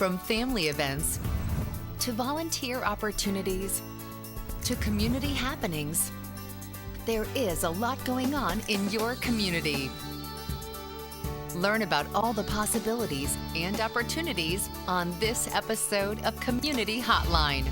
From family events to volunteer opportunities to community happenings, there is a lot going on in your community. Learn about all the possibilities and opportunities on this episode of Community Hotline.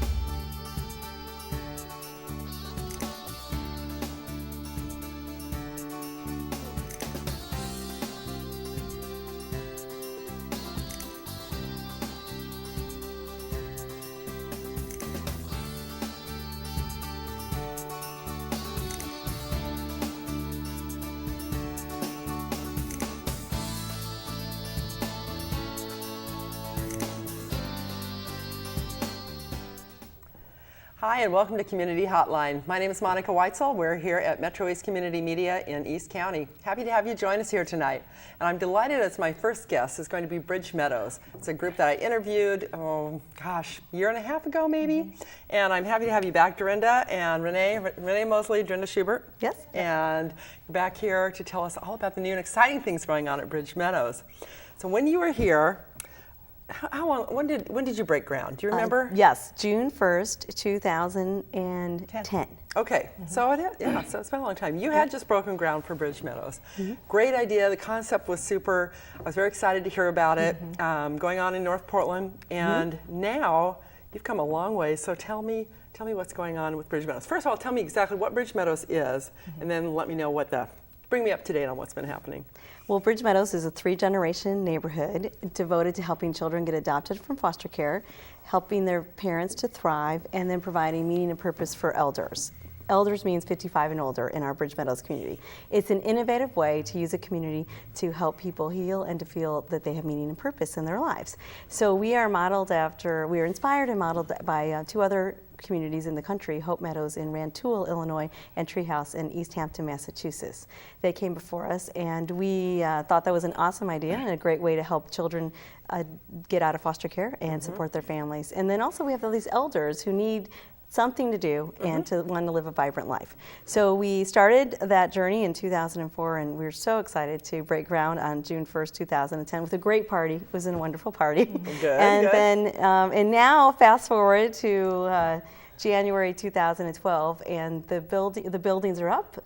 Hi, and welcome to Community Hotline. My name is Monica Weitzel. We're here at MetroEast Community Media in East County. Happy to have you join us here tonight. And I'm delighted as my first guest is going to be Bridge Meadows. It's a group that I interviewed, a year and a half ago maybe. And I'm happy to have you back, Dorinda and Renee Mosley, Dorinda Schubert. Yes. And you're back here to tell us all about the new and exciting things going on at Bridge Meadows. So when you were here, how long? When did you break ground? Do you remember? Yes, June 1st, 2010. Okay, so so it's been a long time. You had just broken ground for Bridge Meadows. Great idea. The concept was super. I was very excited to hear about it. Going on in North Portland, and now you've come a long way. So tell me what's going on with Bridge Meadows. First of all, tell me exactly what Bridge Meadows is, and then let me know bring me up to date on what's been happening. Well, Bridge Meadows is a 3-generation neighborhood devoted to helping children get adopted from foster care, helping their parents to thrive, and then providing meaning and purpose for elders. Elders means 55 and older in our Bridge Meadows community. It's an innovative way to use a community to help people heal and to feel that they have meaning and purpose in their lives. So we are inspired and modeled by two other communities in the country, Hope Meadows in Rantoul, Illinois, and Treehouse in East Hampton, Massachusetts. They came before us, and we thought that was an awesome idea and a great way to help children get out of foster care and support their families. And then also we have all these elders who need something to do and to want to live a vibrant life. So we started that journey in 2004, and we were so excited to break ground on June 1st, 2010 with a great party. It was a wonderful party. And now fast forward to January 2012, and the buildings are up.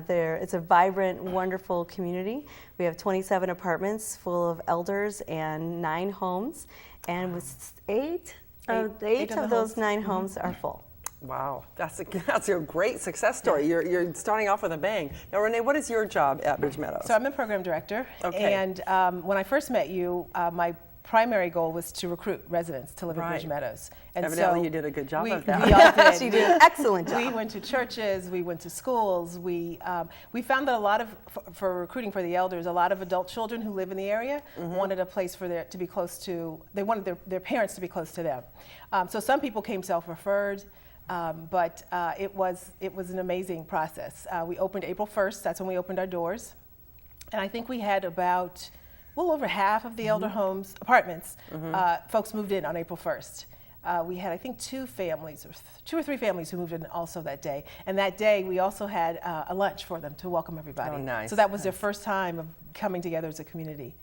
It's a vibrant, wonderful community. We have 27 apartments full of elders and 9 homes, and with eight of those 9 homes are full. Wow, that's a great success story. You're starting off with a bang. Now, Renee, what is your job at Bridge Meadows? So I'm a program director, and when I first met you, my primary goal was to recruit residents to live in Bridge Meadows. And evidently, you did a good job of that. We all did. She did an excellent job. We went to churches, we went to schools. We found that for recruiting for the elders, a lot of adult children who live in the area wanted a place to be close to. They wanted their parents to be close to them. So some people came self-referred. But it was an amazing process. We opened April 1st. That's when we opened our doors. And I think we had about a little over half of the elder apartments, folks moved in on April 1st. We had, I think, 2 or 3 families who moved in also that day. And that day, we also had a lunch for them to welcome everybody. Oh, nice. So that was their first time of coming together as a community.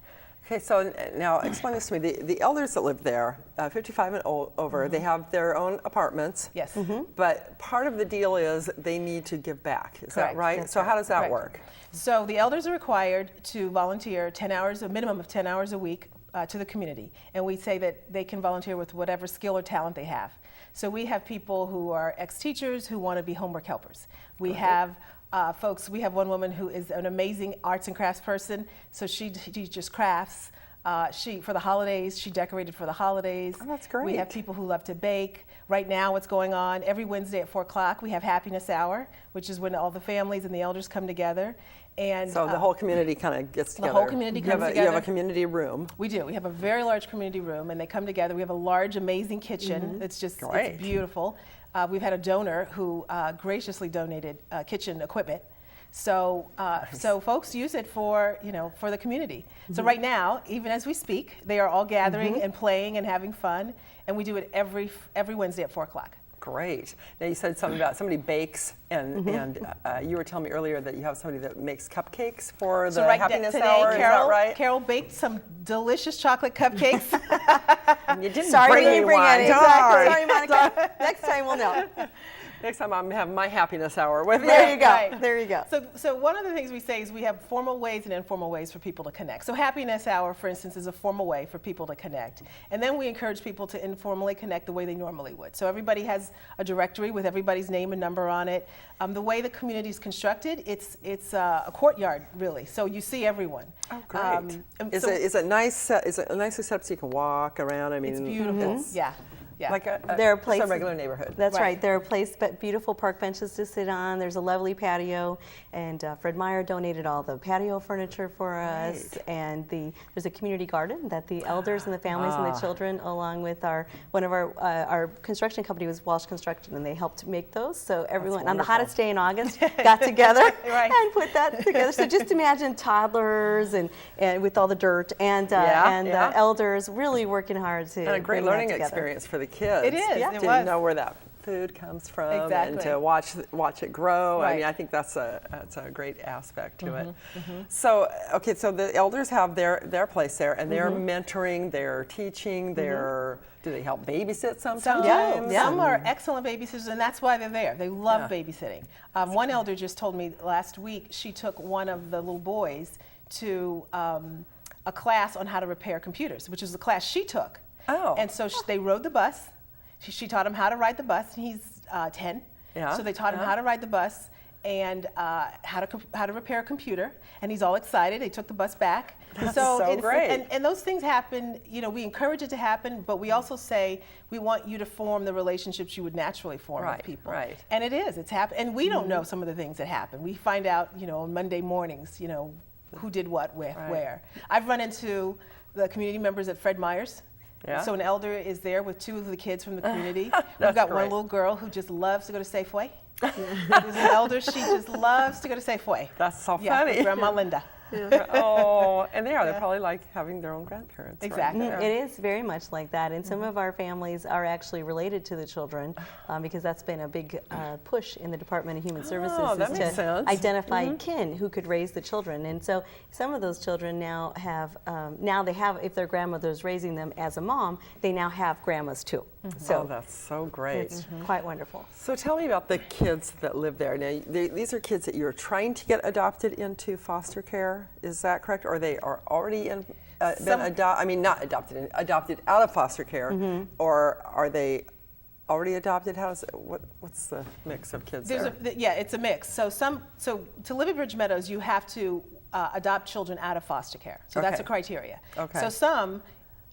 Okay, so now explain this to me. The elders that live there, 55 and over, they have their own apartments. Yes. But part of the deal is they need to give back. Is that right? That's so right. How does that work? So the elders are required to volunteer a minimum of 10 hours a week to the community. And we say that they can volunteer with whatever skill or talent they have. So we have people who are ex-teachers who want to be homework helpers. We have we have one woman who is an amazing arts and crafts person, so she teaches crafts. For the holidays, she decorated for the holidays. Oh, that's great. We have people who love to bake. Right now, what's going on, every Wednesday at 4 o'clock, we have Happiness Hour, which is when all the families and the elders come together. And so the whole community kind of gets together. The whole community comes together. You have a community room. We do. We have a very large community room, and they come together. We have a large, amazing kitchen. It's it's beautiful. We've had a donor who graciously donated kitchen equipment. So, so folks use it for the community. So right now, even as we speak, they are all gathering and playing and having fun, and we do it every Wednesday at 4 o'clock. great. Now you said something about somebody bakes, and you were telling me earlier that you have somebody that makes cupcakes for the happiness hour. Is that right? Carol baked some delicious chocolate cupcakes. You didn't Sorry, bring me bring one. any. Sorry, Monica. Next time we'll know. Next time I'm having my happiness hour with you. There you go. Right. There you go. So one of the things we say is we have formal ways and informal ways for people to connect. So happiness hour, for instance, is a formal way for people to connect. And then we encourage people to informally connect the way they normally would. So everybody has a directory with everybody's name and number on it. The way the community is constructed, it's a courtyard, really. So you see everyone. Oh, great. Is it nice? Is it nicely set up so you can walk around? I mean, it's beautiful. Yeah. Yeah. Like there are places, just a regular neighborhood. That's right. There are beautiful park benches to sit on. There's a lovely patio, and Fred Meyer donated all the patio furniture for us. And there's a community garden that the elders and the families and the children, along with one of our construction company was Walsh Construction, and they helped make those. So everyone on the hottest day in August got together and put that together. So just imagine toddlers and with all the dirt and the elders really working hard to and a great learning experience for the kids. It is. Yeah. To know where that food comes from and to watch it grow. Right. I mean, I think that's a great aspect to it. So so the elders have their place there, and they're mentoring, they're teaching, do they help babysit sometimes? Some are excellent babysitters, and that's why they're there. They love babysitting. One elder just told me last week she took one of the little boys to a class on how to repair computers, which is the class she took. Oh. And so they rode the bus. She taught him how to ride the bus, and he's 10. Yeah. So they taught him how to ride the bus and how to repair a computer, and he's all excited. They took the bus back. That's so great. And those things happen, we encourage it to happen, but we also say we want you to form the relationships you would naturally form with people. Right. And it's happened. And we don't know some of the things that happen. We find out, on Monday mornings, who did what, where. I've run into the community members at Fred Meyer's. Yeah. So an elder is there with two of the kids from the community. We've got one little girl who just loves to go to Safeway. There's an elder, she just loves to go to Safeway. That's so funny. Grandma Linda. Oh, and they're probably like having their own grandparents. Exactly. Right? It is very much like that, and some of our families are actually related to the children because that's been a big push in the Department of Human Services is to identify kin who could raise the children. And so some of those children now have, if their grandmother's raising them as a mom, they now have grandmas too. So that's so great. It's quite wonderful. So tell me about the kids that live there. Now, these are kids that you're trying to get adopted into foster care. Is that correct? Or they are already adopted out of foster care, or are they already adopted? What's the mix of kids there? It's a mix. So to live in Bridge Meadows, you have to adopt children out of foster care. So that's a criteria. Okay. So some.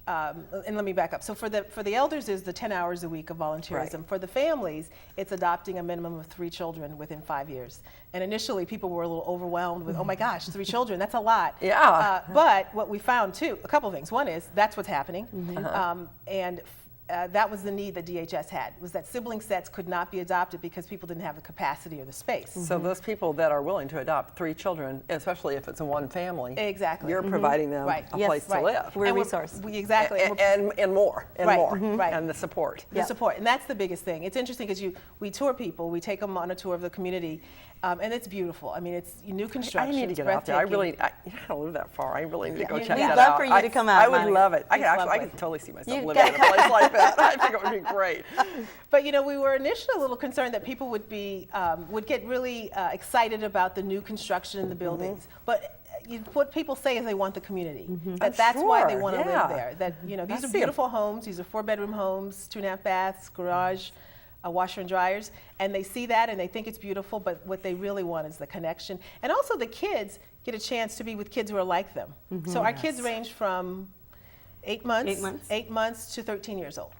And let me back up. So for the elders is the 10 hours a week of volunteerism. Right. For the families, it's adopting a minimum of 3 children within 5 years. And initially, people were a little overwhelmed with, oh my gosh, 3 children, that's a lot. Yeah. But what we found too, a couple of things. One is that's what's happening, and that was the need that DHS had, was that sibling sets could not be adopted because people didn't have the capacity or the space. So those people that are willing to adopt 3 children, especially if it's in one family, you're providing them a place to live. We're a resource. Exactly. And more. And the support. The support. And that's the biggest thing. It's interesting because we tour people, we take them on a tour of the community, and it's beautiful. I mean, it's new construction. I need to get out there. I don't live that far. I really need to go check that out. We'd love for you to come out, I would love it. I could totally see myself living in a place like that. I think it would be great. But we were initially a little concerned that people would get really excited about the new construction in the buildings. But what people say is they want the community. That's why they want to live there. That these are beautiful homes. These are 4-bedroom homes, 2.5 baths, garage, a washer and dryers, and they see that and they think it's beautiful. But what they really want is the connection, and also the kids get a chance to be with kids who are like them. So our kids range from 8 months to 13 years old.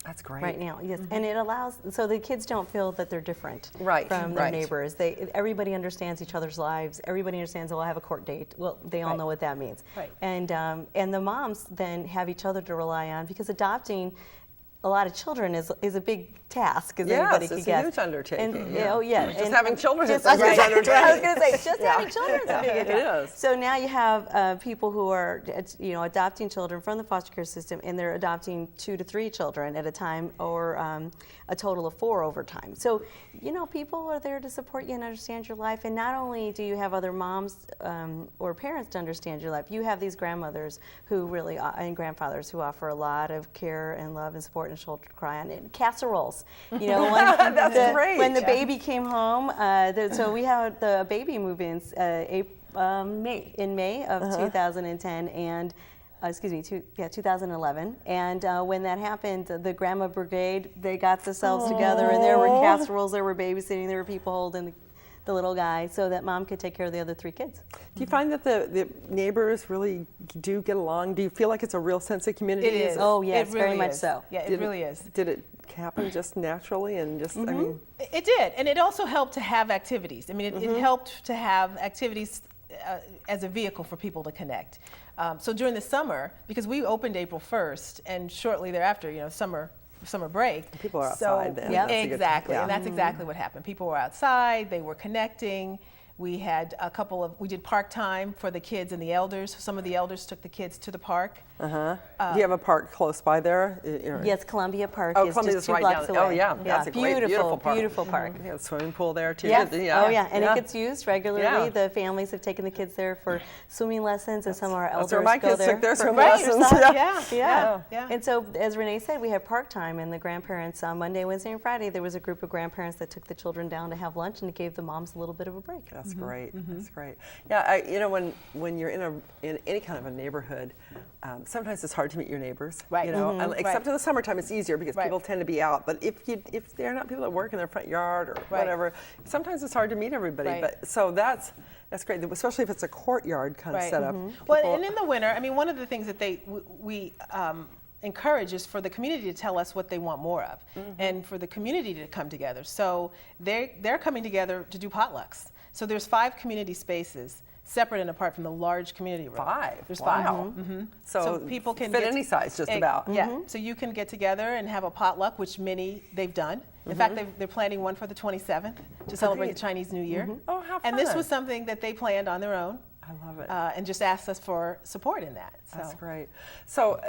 That's great. Right now, yes. And it allows, so the kids don't feel that they're different from their neighbors. Everybody understands each other's lives. Everybody understands, I have a court date. Well, they all know what that means. Right. And the moms then have each other to rely on, because adopting a lot of children is a big task as Yes, anybody it's could a guess. huge undertaking. And, oh yeah, Just having children is just a huge undertaking. I was going to say, just having children is a big It undertaking. is. So now you have people who are, adopting children from the foster care system, and they're adopting 2 to 3 children at a time, or a total of 4 over time. So, people are there to support you and understand your life. And not only do you have other moms or parents to understand your life, you have these grandmothers who really, and grandfathers who offer a lot of care and love and support and shoulder to cry on. And casseroles, That's great. When the baby came home, so we had the baby move-ins in May of 2010, and 2011. And when that happened, the Grandma Brigade, they got themselves together, and there were casseroles, there were babysitting, there were people holding the little guy so that mom could take care of the other 3 kids. Do you find that the neighbors really do get along? Do you feel like it's a real sense of community? It is. Oh yes, it really very much is. so. Yeah, it really is. Did it happen just naturally and just, I mean? It did, and it also helped to have activities. I mean, it helped to have activities as a vehicle for people to connect. So during the summer, because we opened April 1st, and shortly thereafter, summer break. People are outside then. Yeah. That's a good- Exactly, yeah. and that's exactly what happened. People were outside, they were connecting. We had we did park time for the kids and the elders. Some of the elders took the kids to the park. Do you have a park close by there? Yes, Columbia Park Oh, is Columbia's just 2 right blocks down. away. Oh yeah, that's a great, beautiful park. Beautiful park. Yeah, swimming pool there too. Yes. Yeah. Oh yeah, and yeah. it gets used regularly. Yeah. The families have taken the kids there for swimming lessons, and some of our elders That's where my go kids there. took their for swim exercise. lessons. Yeah. And so, as Renee said, we have park time, and the grandparents on Monday, Wednesday, and Friday, there was a group of grandparents that took the children down to have lunch, and it gave the moms a little bit of a break. That's great. That's great. Yeah, when you're in any kind of a neighborhood, sometimes it's hard to meet your neighbors. Right. And except in the summertime, it's easier because Right. people tend to be out. But if they're not people that work in their front yard or whatever, sometimes it's hard to meet everybody. Right. But so that's great, especially if it's a courtyard kind of setup. Well, and in the winter, I mean, one of the things that we encourage is for the community to tell us what they want more of, and for the community to come together. So they're coming together to do potlucks. So there's 5 community spaces, separate and apart from the large community room. 5? There's Wow. 5. So people can fit any size just about. Yeah. So you can get together and have a potluck, which they've done. In fact, they're planning one for the 27th to celebrate the Chinese New Year. Oh, how fun. And this was something that they planned on their own. I love it. And just asked us for support in that. So. That's great. So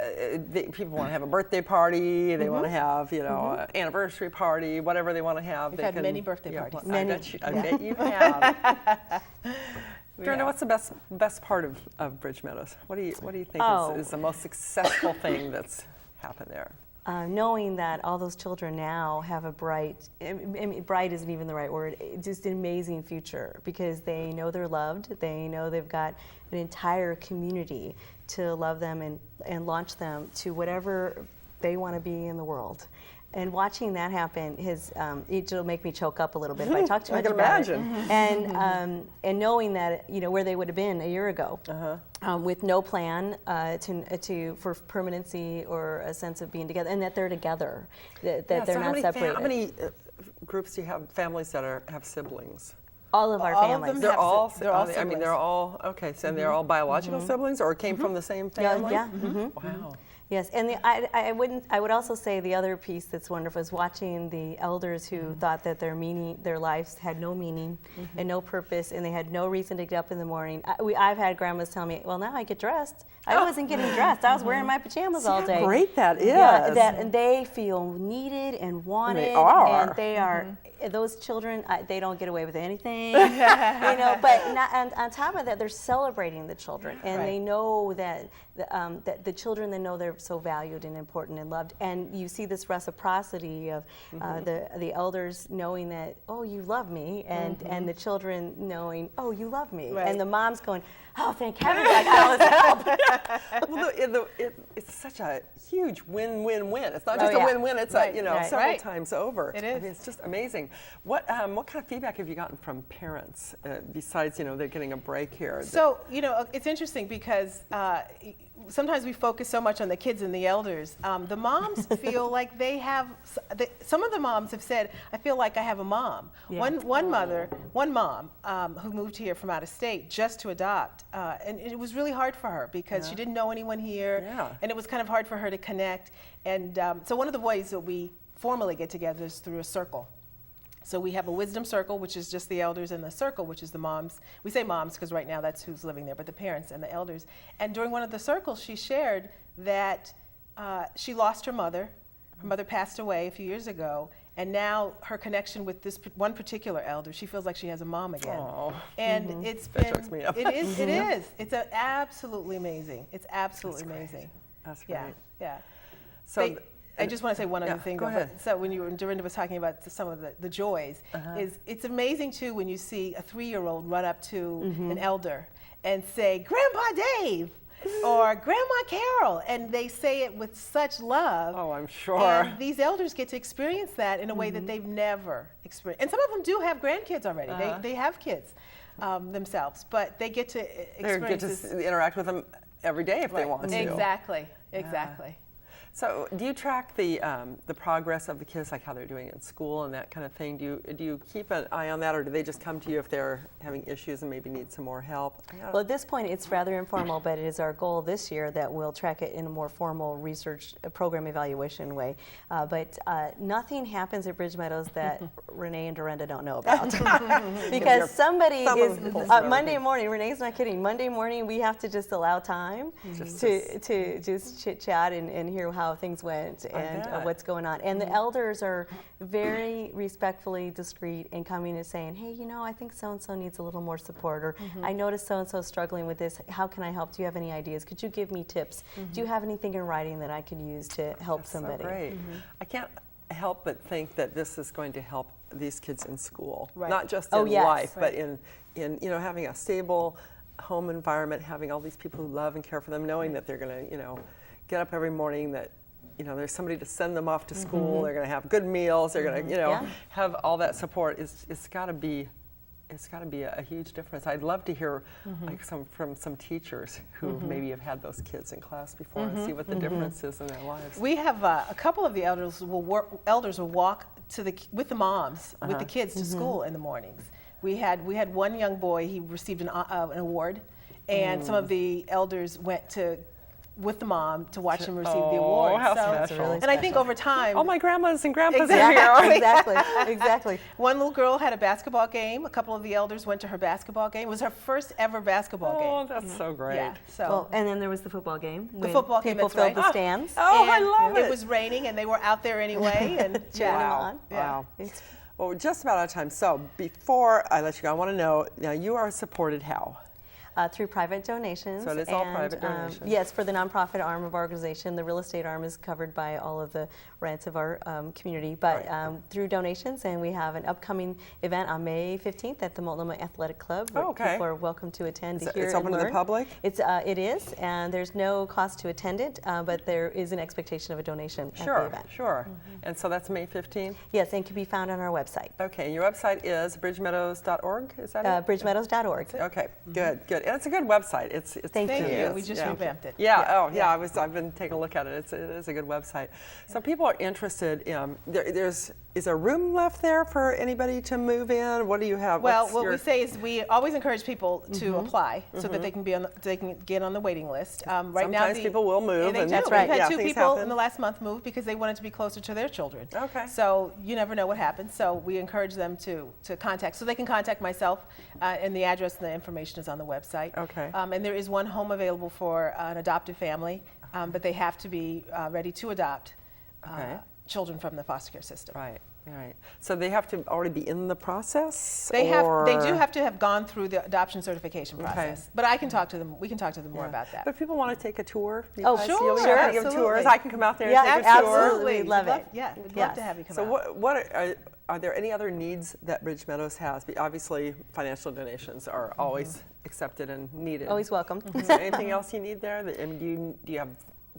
people want to have a birthday party. They want to have, an anniversary party, whatever they want to have. We've had many birthday parties. I bet you have. Brenda, what's the best part of Bridge Meadows? What do you think is the most successful thing that's happened there? Knowing that all those children now have a bright isn't even the right word, just an amazing future, because they know they're loved, they know they've got an entire community to love them and launch them to whatever they want to be in the world. And watching that happen, it'll make me choke up a little bit if I talk too much about it. And knowing that where they would have been a year ago, with no plan for permanency or a sense of being together, and that they're together, that they're not separated. How many groups do you have? Families that have siblings? All of our All of families. them They're have all. they're all I mean, they're all okay. So they're all biological siblings, or came from the same family. Yeah. Wow. Yes, and I would also say the other piece that's wonderful is watching the elders who thought that their lives had no meaning and no purpose, and they had no reason to get up in the morning. I've had grandmas tell me, "Well, now I get dressed. I wasn't getting dressed. I was wearing my pajamas all day." How great that is. Yeah, and they feel needed and wanted. They are. And they are. Those children, they don't get away with anything, But on top of that, they're celebrating the children, and they know that the children, they know they're so valued and important and loved. And you see this reciprocity of the elders knowing that, "Oh, you love me," and the children knowing, "Oh, you love me," and the moms going, "Oh, thank heaven, I got all this help." Well, it's such a huge win-win-win. It's not just a win-win. It's several times over. It is. I mean, it's just amazing. What kind of feedback have you gotten from parents besides they're getting a break here? So it's interesting because sometimes we focus so much on the kids and the elders. The moms feel like they have. Some of the moms have said, "I feel like I have a mom." Yeah. One mom who moved here from out of state just to adopt, and it was really hard for her because she didn't know anyone here, and it was kind of hard for her to connect. And so one of the ways that we formally get-togethers through a circle. So we have a wisdom circle, which is just the elders, and the circle, which is the moms. We say moms because right now that's who's living there, but the parents and the elders. And during one of the circles, she shared that she lost her mother. Her mother passed away a few years ago, and now her connection with this one particular elder, she feels like she has a mom again. Aww. And it's That been, chokes me up. it is. It's absolutely amazing. It's absolutely That's great. amazing. That's great. Yeah. So I just want to say one other thing. Go though. ahead. So when Dorinda was talking about some of the joys, is it's amazing too when you see a 3-year-old run up to an elder and say, "Grandpa Dave," or "Grandma Carol," and they say it with such love. Oh, I'm sure. And these elders get to experience that in a way that they've never experienced. And some of them do have grandkids already. They have kids themselves, but they get to experience They this. get to interact with them every day if they want to. Exactly. Exactly. So, do you track the progress of the kids, like how they're doing in school and that kind of thing? Do you keep an eye on that, or do they just come to you if they're having issues and maybe need some more help? Well, at this point, it's rather informal, but it is our goal this year that we'll track it in a more formal research program evaluation way. But nothing happens at Bridge Meadows that Renee and Dorinda don't know about. Because somebody is, Monday morning, Renee's not kidding, Monday morning we have to just allow time to just chit-chat and hear how things went and what's going on. And the elders are very respectfully discreet in coming and saying, "Hey, you know, I think so-and-so needs a little more support," or "I noticed so-and-so struggling with this. How can I help? Do you have any ideas? Could you give me tips? Do you have anything in writing that I could use to help somebody?" So great. I can't help but think that this is going to help these kids in school, Right. not just Oh, in yes. life, but Right. in having a stable home environment, having all these people who love and care for them, knowing that they're going to, get up every morning, that there's somebody to send them off to school. They're going to have good meals. They're going to, have all that support. It's got to be a huge difference. I'd love to hear from some teachers who maybe have had those kids in class before and see what the difference is in their lives. We have a couple of the elders will walk with the moms with the kids to school in the mornings. We had one young boy. He received an award, and some of the elders went with the mom to watch him receive the award. How So- special. and I think over time, All my grandmas and grandpas Exactly. are here. Exactly. one little girl had a basketball game. A couple of the elders went to her basketball game. It was her first ever basketball Oh, game. that's so great. Yeah. So. Well, and then there was the football game. The when football game, people that's filled right. the stands. Oh, I And love it. It was raining, and they were out there anyway. And Cheering them Wow. on. Wow. It's- Well, we're just about out of time. So before I let you go, I want to know, now you are supported how? Through private donations. So it is all private donations. Yes, for the nonprofit arm of our organization. The real estate arm is covered by all of the rents of our community, but through donations. And we have an upcoming event on May 15th at the Multnomah Athletic Club, where people are welcome to attend to hear It's and open to the learn. public? It is, and there's no cost to attend it, but there is an expectation of a donation at the event. Sure. And so that's May 15th? Yes, and can be found on our website. Okay, and your website is bridgemeadows.org, is that it? bridgemeadows.org. Okay, good. And it's a good website. It's Thank Thank you. you. We just revamped it. Yeah. I've been taking a look at it. It is a good website. So people are interested. Is there room left there for anybody to move in? What do you have? Well, what we say is we always encourage people to apply so that they can get on the waiting list. Right now, Sometimes people will move, They and do. that's right. We've had Yeah, two things people happen. in the last month move because they wanted to be closer to their children. Okay. So you never know what happens. So we encourage them to contact. So they can contact myself, and the address and the information is on the website. Okay. And there is one home available for an adoptive family, but they have to be ready to adopt children from the foster care system. Right. So they have to already be in the process? They do have to have gone through the adoption certification process. But I can talk to them. We can talk to them more about that. But if people want to take a tour, you Oh, guys sure, feel you sure, have to give absolutely. tours. I can come out there and Yeah, take a tour. absolutely. We'd love it. Yeah, we'd love Yes. to have you come So out. what are there any other needs that Bridge Meadows has? Obviously, financial donations are always accepted and needed. Always welcome. Is there anything else you need there?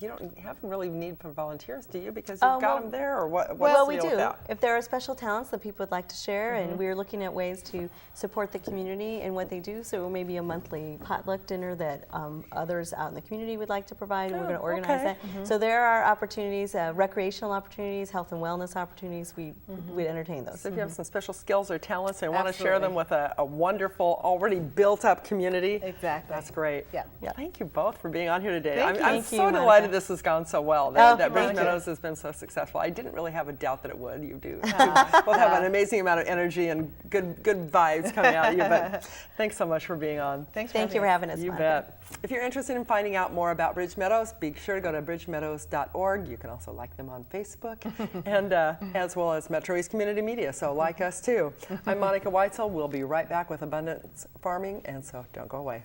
You don't have really need for volunteers, do you? Because you've got them there, or what? Well, what's the we deal do. with that? If there are special talents that people would like to share, and we're looking at ways to support the community and what they do, so maybe a monthly potluck dinner that others out in the community would like to provide, and we're going to organize okay. that. So there are opportunities, recreational opportunities, health and wellness opportunities. We'd entertain those. So if you have some special skills or talents and want to share them with a wonderful, already built-up community, Exactly. that's great. Yeah. Well, thank you both for being on here today. Thank you. I'm Thank so you, delighted that this has gone so well, Oh, that Bridge thank you. Meadows has been so successful. I didn't really have a doubt that it would. You do. You both have an amazing amount of energy and good vibes coming out of you. But thanks so much for being on. Thanks Thank you for having us, You Monica. bet. If you're interested in finding out more about Bridge Meadows, be sure to go to bridgemeadows.org. You can also like them on Facebook, and as well as MetroEast Community Media. So like us too. I'm Monica Weitzel. We'll be right back with Abundance Farming, and so don't go away.